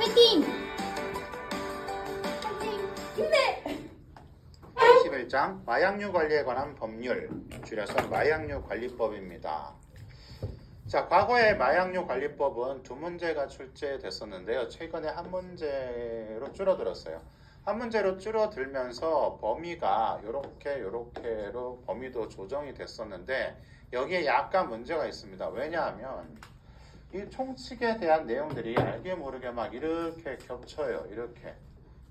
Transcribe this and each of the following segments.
파이팅! 11장 마약류 관리에 관한 법률, 줄여서 마약류 관리법입니다. 자, 과거에 마약류 관리법은 두 문제가 출제됐었는데요. 최근에 한 문제로 줄어들었어요. 한 문제로 줄어들면서 범위가 요렇게로 범위도 조정이 됐었는데 여기에 약간 문제가 있습니다. 왜냐하면 이 총칙에 대한 내용들이 알게 모르게 막 이렇게 겹쳐요. 이렇게.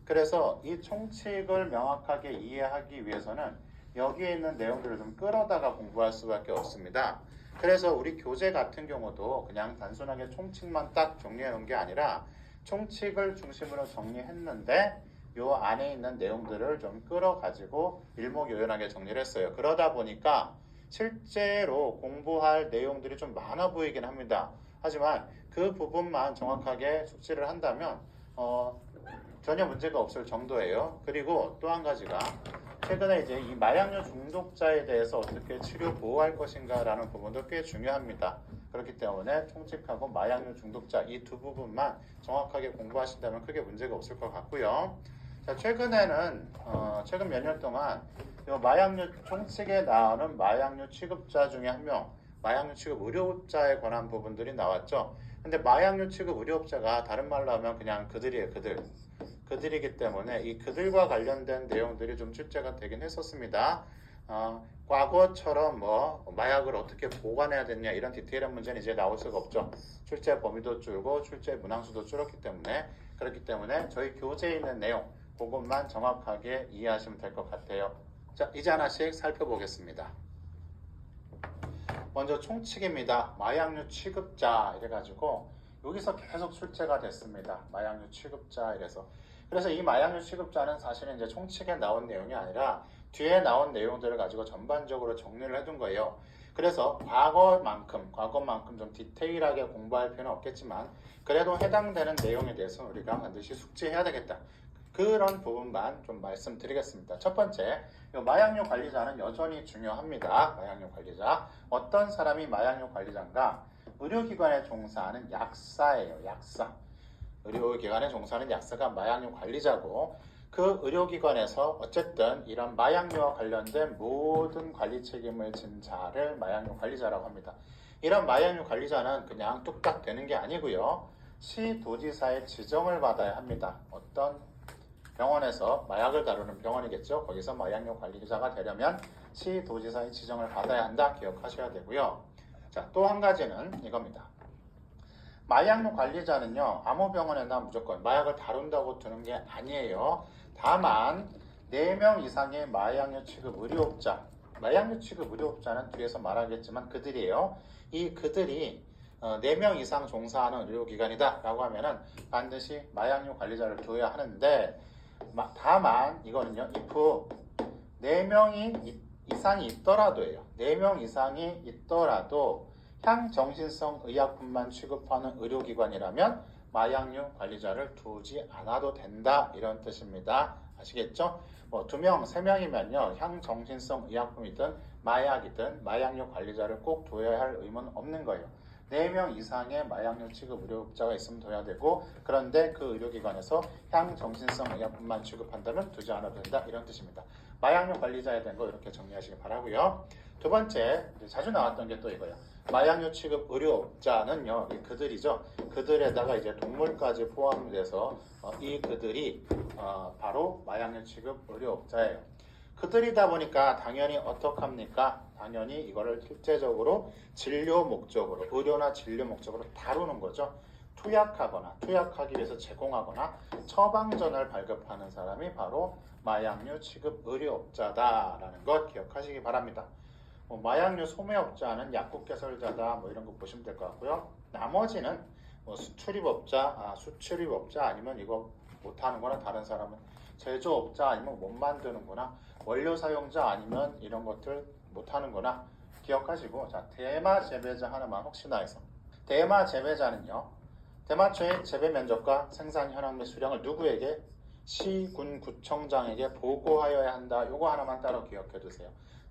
그래서 이 총칙을 명확하게 이해하기 위해서는 여기에 있는 내용들을 좀 끌어다가 공부할 수밖에 없습니다. 그래서 우리 교재 같은 경우도 그냥 단순하게 총칙만 딱 정리해 놓은 게 아니라 총칙을 중심으로 정리했는데 요 안에 있는 내용들을 좀 끌어가지고 일목요연하게 정리를 했어요. 그러다 보니까 실제로 공부할 내용들이 좀 많아 보이긴 합니다. 하지만 그 부분만 정확하게 숙지를 한다면 전혀 문제가 없을 정도예요. 그리고 또 한 가지가 최근에 이제 이 마약류 중독자에 대해서 어떻게 치료 보호할 것인가라는 부분도 꽤 중요합니다. 그렇기 때문에 총칙하고 마약류 중독자 이 두 부분만 정확하게 공부하신다면 크게 문제가 없을 것 같고요. 자, 최근에는 최근 몇 년 동안 이 마약류 총칙에 나오는 마약류 취급자 중에 한 명, 마약류 취급 의료업자에 관한 부분들이 나왔죠. 근데 마약류 취급 의료업자가 다른 말로 하면 그냥 그들이에요, 그들이기 때문에 이 그들과 관련된 내용들이 좀 출제가 되긴 했었습니다. 과거처럼 뭐 마약을 어떻게 보관해야 되냐 이런 디테일한 문제는 이제 나올 수가 없죠. 출제 범위도 줄고 출제 문항수도 줄었기 때문에 그렇기 때문에 저희 교재에 있는 내용 그것만 정확하게 이해하시면 될 것 같아요. 자, 이제 하나씩 살펴보겠습니다. 먼저 총칙입니다. 마약류 취급자 이래가지고 여기서 계속 출제가 됐습니다. 마약류 취급자 이래서. 그래서 이 마약류 취급자는 사실은 이제 총칙에 나온 내용이 아니라 뒤에 나온 내용들을 가지고 전반적으로 정리를 해둔 거예요. 그래서 과거만큼 좀 디테일하게 공부할 필요는 없겠지만 그래도 해당되는 내용에 대해서 우리가 반드시 숙지해야 되겠다. 그런 부분만 좀 말씀드리겠습니다. 첫 번째, 마약류 관리자는 여전히 중요합니다. 마약류 관리자. 어떤 사람이 마약류 관리자인가? 의료기관에 종사하는 약사예요. 약사. 의료기관에 종사하는 약사가 마약류 관리자고 그 의료기관에서 어쨌든 이런 마약류와 관련된 모든 관리 책임을 진 자를 마약류 관리자라고 합니다. 이런 마약류 관리자는 그냥 뚝딱 되는 게 아니고요. 시도지사의 지정을 받아야 합니다. 어떤 병원에서 마약을 다루는 병원이겠죠. 거기서 마약류 관리자가 되려면 시도지사의 지정을 받아야 한다. 기억하셔야 되고요. 자, 또 한 가지는 이겁니다. 마약류 관리자는요, 아무 병원에나 무조건 마약을 다룬다고 두는 게 아니에요. 다만 4명 이상의 마약류 취급 의료업자, 마약류 취급 의료업자는 뒤에서 말하겠지만 그들이에요. 이 그들이 4명 이상 종사하는 의료기관이다 라고 하면은 반드시 마약류 관리자를 둬야 하는데 다만 이거는요, if 4명이 이상이 있더라도예요. 4명 이상이 있더라도 향정신성 의약품만 취급하는 의료기관이라면 마약류 관리자를 두지 않아도 된다 이런 뜻입니다. 아시겠죠? 뭐 2명, 3명이면요 향정신성 의약품이든 마약이든 마약류 관리자를 꼭 둬야 할 의무는 없는 거예요. 4명 이상의 마약류 취급 의료업자가 있으면 둬야 되고 그런데 그 의료기관에서 향정신성 의약품만 취급한다면 두지 않아도 된다 이런 뜻입니다. 마약류 관리자에 대한 거 이렇게 정리하시기 바라고요. 두 번째, 자주 나왔던 게 또 이거예요. 마약류 취급 의료업자는요, 그들이죠. 그들에다가 이제 동물까지 포함돼서 이 그들이 바로 마약류 취급 의료업자예요. 그들이다 보니까 당연히 어떡합니까? 당연히 이거를 실제적으로 진료 목적으로, 의료나 진료 목적으로 다루는 거죠. 투약하기 위해서 제공하거나 처방전을 발급하는 사람이 바로 마약류 취급 의료업자다라는 것 기억하시기 바랍니다. 마약류 소매업자는 약국 개설자다 뭐 이런 거 보시면 될 것 같고요. 나머지는 수출입업자 아니면 이거 못하는 거나 다른 사람은 제조업자 아니면 못 만드는 거나 원료 사용자 아니면 이런 것들 못하는 거나 기억하시고 자, 대마 재배자 하나만 혹시나 해서 대마 재배자는요. 대마초의 재배 면적과 생산 현황 및 수량을 누구에게? 시군구청장에게 보고하여야 한다. 요거 하나만 따로 기억해 두세요.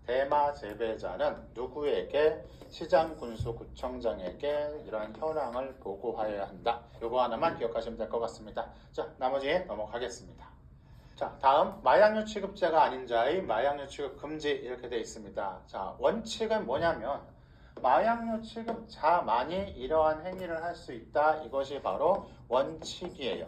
대마 재배자는 누구에게 시장군수구청장에게 이러한 현황을 보고하여야 한다. 요거 하나만 기억하시면 될 것 같습니다. 자, 나머지 넘어가겠습니다. 자, 다음 마약류 취급자가 아닌 자의 마약류 취급 금지 이렇게 되어 있습니다. 자, 원칙은 뭐냐면 마약류 취급자만이 이러한 행위를 할 수 있다. 이것이 바로 원칙이에요.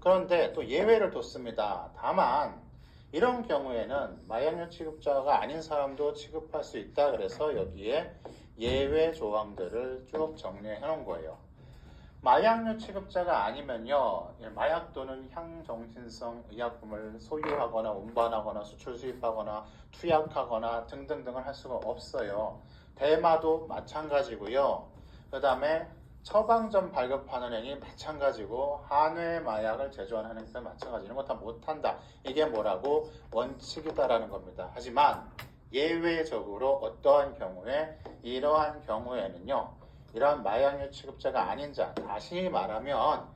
그런데 또 예외를 뒀습니다. 다만 이런 경우에는 마약류 취급자가 아닌 사람도 취급할 수 있다. 그래서 여기에 예외 조항들을 쭉 정리해 놓은 거예요. 마약류 취급자가 아니면요, 마약 또는 향정신성 의약품을 소유하거나 운반하거나 수출 수입하거나 투약하거나 등등등을 할 수가 없어요. 대마도 마찬가지고요. 그 다음에 처방전 발급하는 행위 마찬가지고 한외 마약을 제조하는 행위도 마찬가지. 이런 거 다 못한다. 이게 뭐라고? 원칙이다라는 겁니다. 하지만 예외적으로 어떠한 경우에 이러한 경우에는요. 이러한 마약류 취급자가 아닌 자, 다시 말하면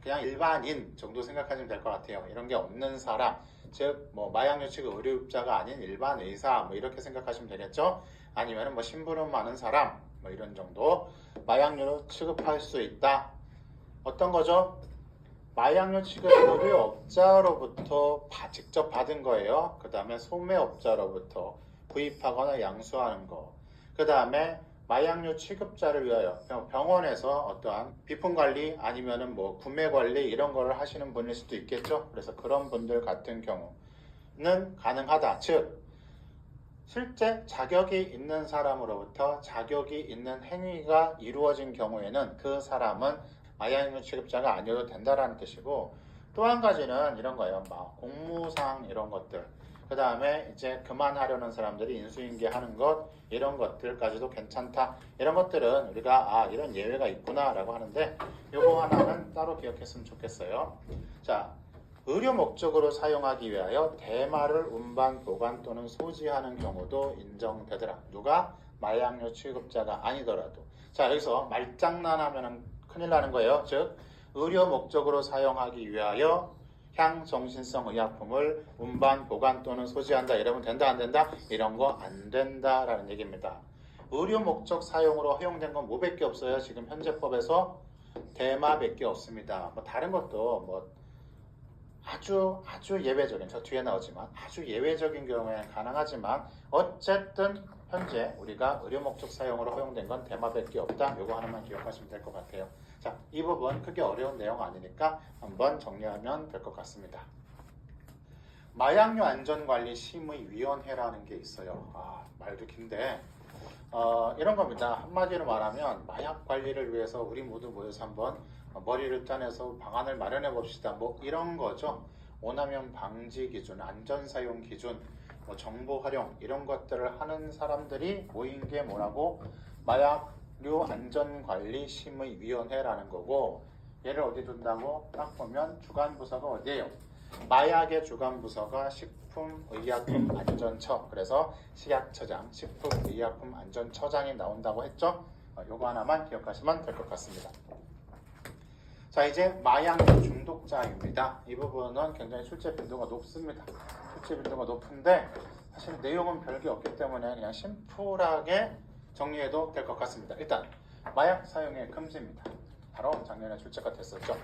그냥 일반인 정도 생각하시면 될 것 같아요. 이런 게 없는 사람, 즉 뭐 마약류 취급 의료업자가 아닌 일반 의사 뭐 이렇게 생각하시면 되겠죠. 아니면 뭐 심부름 많은 사람 뭐 이런 정도 마약류로 취급할 수 있다. 어떤 거죠? 마약류 취급 의료업자로부터 직접 받은 거예요. 그 다음에 소매업자로부터 구입하거나 양수하는 거. 그 다음에 마약류 취급자를 위하여 병원에서 어떠한 비품관리 아니면은 뭐 구매관리 이런 거를 하시는 분일 수도 있겠죠. 그래서 그런 분들 같은 경우는 가능하다. 즉 실제 자격이 있는 사람으로부터 자격이 있는 행위가 이루어진 경우에는 그 사람은 마약류 취급자가 아니어도 된다라는 뜻이고, 또 한 가지는 이런 거예요. 막 공무상 이런 것들, 그 다음에 이제 그만하려는 사람들이 인수인계하는 것 이런 것들까지도 괜찮다. 이런 것들은 우리가 이런 예외가 있구나 라고 하는데 요거 하나는 따로 기억했으면 좋겠어요. 자, 의료 목적으로 사용하기 위하여 대마를 운반, 보관 또는 소지하는 경우도 인정되더라. 누가? 마약류 취급자가 아니더라도. 자, 여기서 말장난하면 큰일 나는 거예요. 즉 의료 목적으로 사용하기 위하여 향정신성 의약품을 운반, 보관 또는 소지한다. 이러면 된다, 안 된다? 이런 거 안 된다라는 얘기입니다. 의료 목적 사용으로 허용된 건 뭐밖에 없어요. 지금 현재 법에서 대마밖에 없습니다. 뭐 다른 것도 뭐 아주 예외적인, 저 뒤에 나오지만 아주 예외적인 경우에 가능하지만 어쨌든 현재 우리가 의료 목적 사용으로 허용된 건 대마밖에 없다. 요거 하나만 기억하시면 될 것 같아요. 자, 이 부분 크게 어려운 내용 아니니까 한번 정리하면 될 것 같습니다. 마약류 안전관리심의위원회라는 게 있어요. 말도 긴데 이런 겁니다. 한마디로 말하면 마약 관리를 위해서 우리 모두 모여서 한번 머리를 짜내서 방안을 마련해 봅시다. 뭐 이런 거죠. 오남용 방지 기준, 안전사용 기준, 뭐 정보 활용 이런 것들을 하는 사람들이 모인 게 뭐라고? 마약류 안전관리심의위원회라는 거고, 얘를 어디 둔다고? 딱 보면 주관 부서가 어디예요? 마약의 주관 부서가 식품의약품안전처, 그래서 식약처장, 식품의약품안전처장이 나온다고 했죠? 요거 하나만 기억하시면 될 것 같습니다. 자, 이제 마약류 중독자입니다. 이 부분은 굉장히 출제 빈도가 높습니다. 출제 빈도가 높은데 사실 내용은 별게 없기 때문에 그냥 심플하게 정리해도 될 것 같습니다. 일단 마약 사용의 금지입니다. 바로 작년에 출제가 됐었죠.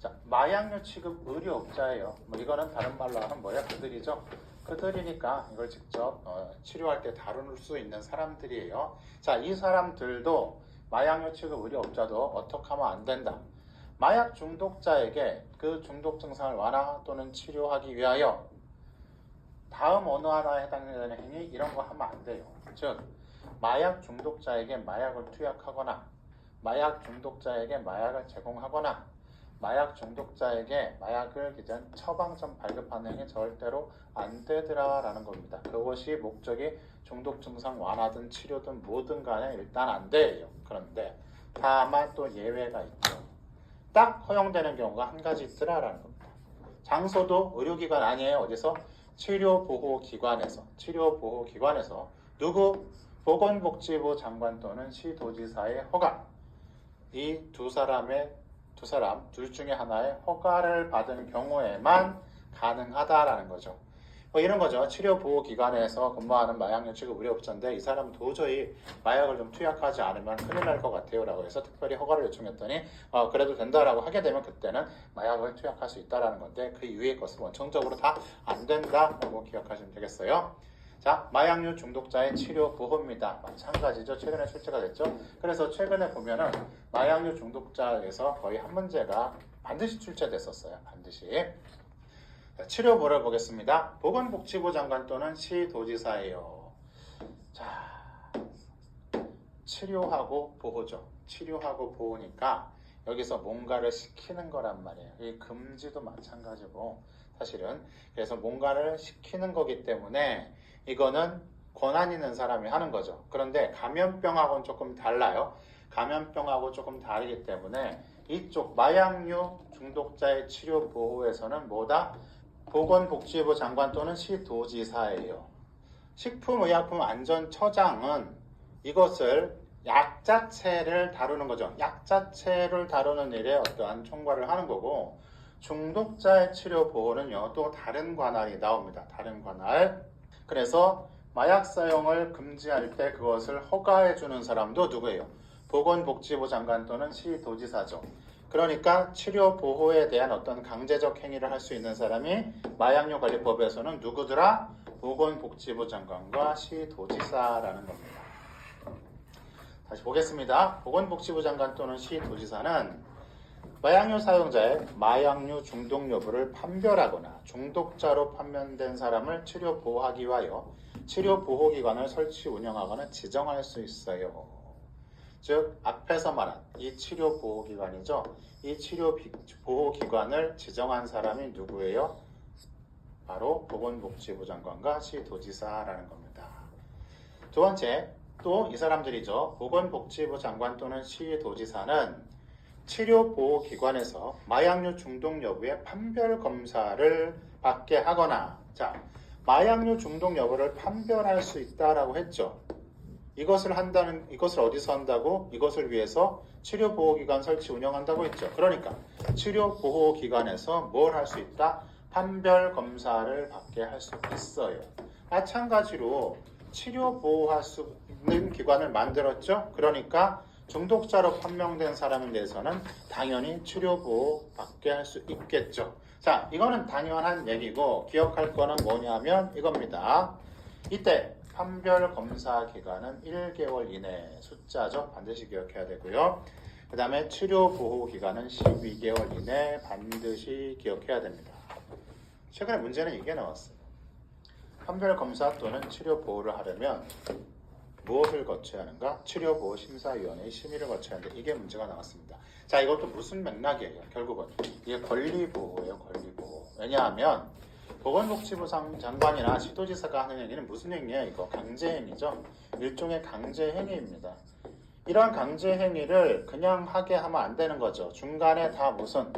자, 마약류 취급 의료업자예요. 뭐 이거는 다른 말로 하면 뭐야? 그들이죠. 그들이니까 이걸 직접 치료할 때 다룰 수 있는 사람들이에요. 자, 이 사람들도 마약류 취급 의료업자도 어떻게 하면 안 된다. 마약 중독자에게 그 중독 증상을 완화 또는 치료하기 위하여 다음 어느 하나에 해당되는 행위 이런 거 하면 안 돼요. 즉 마약 중독자에게 마약을 투약하거나 마약 중독자에게 마약을 제공하거나 마약 중독자에게 마약을 기존 처방전 발급하는 행위 절대로 안 되더라라는 겁니다. 그것이 목적이 중독 증상 완화든 치료든 뭐든 간에 일단 안 돼요. 그런데 다만 또 예외가 있죠. 딱 허용되는 경우가 한 가지 있더라라는 겁니다. 장소도 의료기관 아니에요. 어디서? 치료보호기관에서. 치료보호기관에서 누구? 보건복지부 장관 또는 시도지사의 허가. 이 두 사람 둘 중에 하나의 허가를 받은 경우에만 가능하다라는 거죠. 뭐 이런 거죠. 치료보호기관에서 근무하는 마약류 취급 의료업자인데 이 사람은 도저히 마약을 좀 투약하지 않으면 큰일 날 것 같아요 라고 해서 특별히 허가를 요청했더니 그래도 된다라고 하게 되면 그때는 마약을 투약할 수 있다라는 건데 그 이후의 것은 원천적으로 다 안 된다라고 기억하시면 되겠어요. 자, 마약류 중독자의 치료 보호입니다. 마찬가지죠. 최근에 출제가 됐죠. 그래서 최근에 보면은 마약류 중독자에서 거의 한 문제가 반드시 출제됐었어요. 반드시. 자, 치료보를 보겠습니다. 보건복지부 장관 또는 시도지사예요. 자, 치료하고 보호죠. 치료하고 보호니까 여기서 뭔가를 시키는 거란 말이에요. 이 금지도 마찬가지고 사실은 그래서 뭔가를 시키는 거기 때문에 이거는 권한 있는 사람이 하는 거죠. 그런데 감염병하고는 조금 달라요. 감염병하고 조금 다르기 때문에 이쪽 마약류 중독자의 치료 보호에서는 뭐다? 보건복지부 장관 또는 시도지사예요. 식품의약품안전처장은 이것을 약 자체를 다루는 거죠. 약 자체를 다루는 일에 어떠한 총괄을 하는 거고 중독자의 치료 보호는요 또 다른 관할이 나옵니다. 다른 관할. 그래서 마약 사용을 금지할 때 그것을 허가해 주는 사람도 누구예요? 보건복지부 장관 또는 시도지사죠. 그러니까 치료 보호에 대한 어떤 강제적 행위를 할 수 있는 사람이 마약류 관리법에서는 누구더라? 보건복지부 장관과 시도지사라는 겁니다. 다시 보겠습니다. 보건복지부 장관 또는 시도지사는 마약류 사용자의 마약류 중독 여부를 판별하거나 중독자로 판명된 사람을 치료 보호하기 위하여 치료 보호기관을 설치 운영하거나 지정할 수 있어요. 즉 앞에서 말한 이 치료 보호기관이죠. 이 치료 보호기관을 지정한 사람이 누구예요? 바로 보건복지부 장관과 시도지사라는 겁니다. 두 번째, 또 이 사람들이죠. 보건복지부 장관 또는 시도지사는 치료보호기관에서 마약류 중독 여부의 판별 검사를 받게 하거나, 자, 마약류 중독 여부를 판별할 수 있다라고 했죠. 이것을 어디서 한다고? 이것을 위해서 치료보호기관 설치 운영한다고 했죠. 그러니까 치료보호기관에서 뭘 할 수 있다? 판별 검사를 받게 할 수 있어요. 마찬가지로 치료보호할 수 있는 기관을 만들었죠. 그러니까 중독자로 판명된 사람에 대해서는 당연히 치료보호 받게 할 수 있겠죠. 자, 이거는 당연한 얘기고 기억할 거는 뭐냐면 이겁니다. 이때 판별 검사 기간은 1개월 이내 숫자죠. 반드시 기억해야 되고요. 그 다음에 치료보호 기간은 12개월 이내 반드시 기억해야 됩니다. 최근에 문제는 이게 나왔어요. 판별 검사 또는 치료보호를 하려면 무엇을 거쳐야 하는가? 치료보호심사위원회의 심의를 거쳐야 하는데 이게 문제가 나왔습니다. 자, 이것도 무슨 맥락이에요? 결국은 이게 권리보호예요. 권리보호. 왜냐하면 보건복지부 장관이나 시도지사가 하는 행위는 무슨 행위예요? 이거 강제행위죠. 일종의 강제행위입니다. 이러한 강제행위를 그냥 하게 하면 안 되는 거죠. 중간에 다 무슨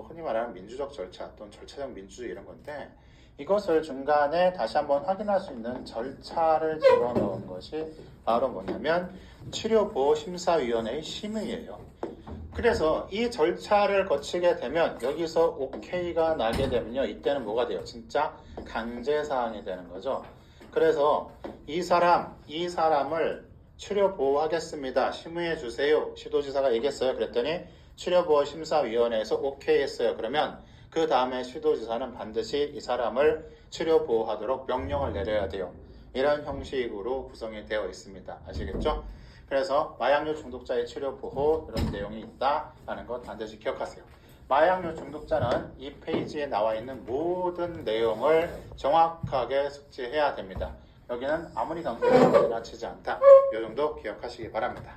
흔히 말하는 민주적 절차 또는 절차적 민주주의 이런 건데 이것을 중간에 다시 한번 확인할 수 있는 절차를 집어넣은 것이 바로 뭐냐면 치료보호심사위원회의 심의예요. 그래서 이 절차를 거치게 되면 여기서 OK가 나게 되면요. 이때는 뭐가 돼요? 진짜 강제사항이 되는 거죠. 그래서 이 사람을 치료보호하겠습니다. 심의해 주세요. 시도지사가 얘기했어요. 그랬더니 치료보호심사위원회에서 오케이 했어요. 그러면 그 다음에 시도지사는 반드시 이 사람을 치료보호하도록 명령을 내려야 돼요. 이런 형식으로 구성이 되어 있습니다. 아시겠죠? 그래서 마약류 중독자의 치료보호 이런 내용이 있다라는 것 반드시 기억하세요. 마약류 중독자는 이 페이지에 나와 있는 모든 내용을 정확하게 숙지해야 됩니다. 여기는 아무리 강조해도 지나치지 않다. 이 정도 기억하시기 바랍니다.